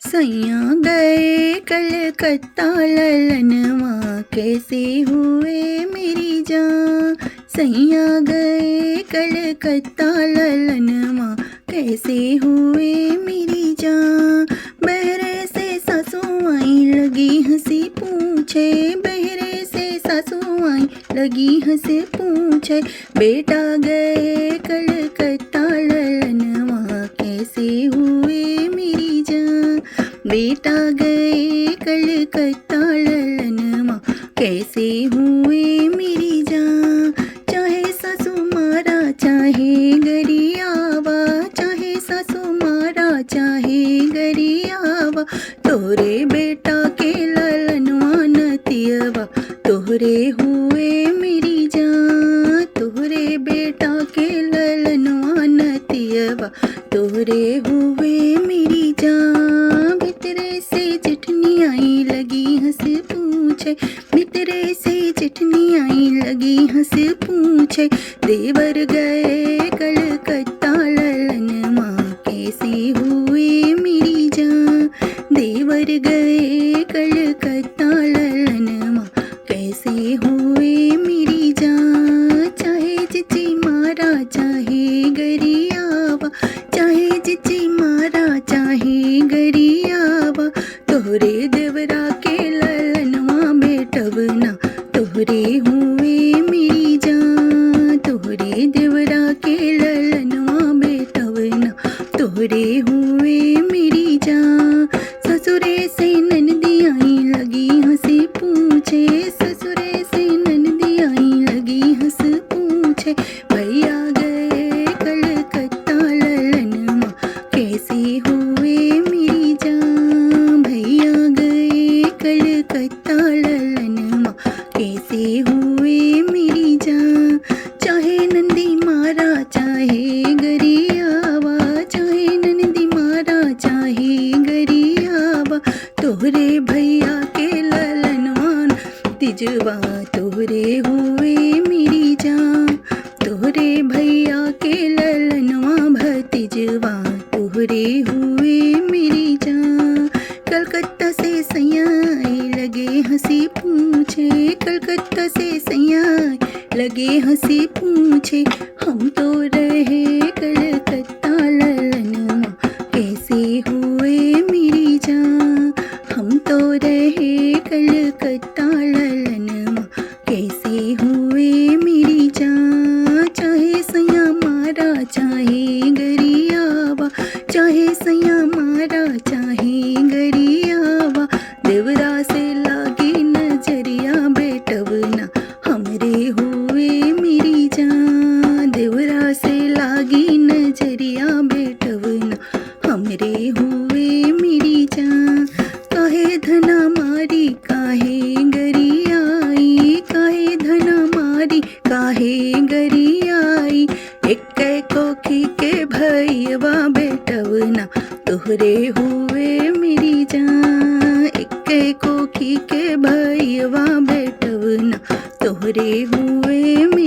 सैया गए कलकत्ता ललनवा कैसे हुए मेरी जान। सैया गए कलकत्ता ललनवा कैसे हुए मेरी जान। बहरे से सासू आई लगी हंसी पूछे, बहरे से सासू आई लगी हंसी पूछे। बेटा गए कलकत्ता ललनवा कैसे हुए मेरी जान। बेटा गए कलकत्ता ललनवा कैसे हुए मेरी जान। चाहे सासू मारा चाहे गरियावा, चाहे सासू मारा चाहे गरियावा। तोरे बेटा के ललनवा नतियवा तोहरे हुए मेरी जान। तोहरे बेटा के ललनवा नतियवा तोहरे हुए मेरी जान। भितरे से चिठनी आई लगी हंस पूछे, भितरे से चिठनी आई लगी हंस पूछे। देवर गए कलकत्ता ललनवा कैसे हुए मेरी जान। देवर गए कलकत्ता ललनवा कैसे हुए मेरी जान। चाहे चिची मारा चाहे गरियावा, चाहे चिची मारा चाहे गरियावा। तोहरे देवरा के ललनवा बेटवना तोहरे हुए मेरी जान। तोहरे देवरा के ललनवा बेटवना तोहरे हुए मेरी जान। ससुरे से ननदी आई लगी हंसी पूछे, ससुरे से ननदी आई लगी हंस पूछे। भैया गए कलकत्ता ललनवा कैसे हुए मेरी जान। भैया गए कलकत्ता ललनवा कैसे हुए मेरी जान। चाहे नंदी मारा चाहे गरियावा, चाहे नंदी मारा चाहे गरियावा। तोहरे भैया के ललनवा तिजवा तोहरे हुए मेरी जान। तोहरे भैया के ललनवा भतीजवा तोहरे हुए मेरी जान। कलकत्ता से सैया लगे हंसी पूछे, कलकत्ता से सैया लगे हंसी पूछे। हम तो रहे कलकत्ता ललनवा कैसे हुए मेरी जान। हम तो रहे कलकत्ता ललनवा कैसे हुए मेरी जान। चाहे सैया मारा चाहे गरियावा, चाहे सैया मारा चाहे गरियावा। देवरा से लागी नजरिया बेटवना हमरे हुए मेरी जान। देवरा से लागी नजरिया बेटवना हमरे हुए मेरी जान। काहे धना मारी काहे गरियाई, काहे धना मारी काहे गरियाई। एक कोखी के भैया बेटवना तोहरे हुए मेरी जान। एक कोखी के भैया बेटवना तोहरे हुए मेरी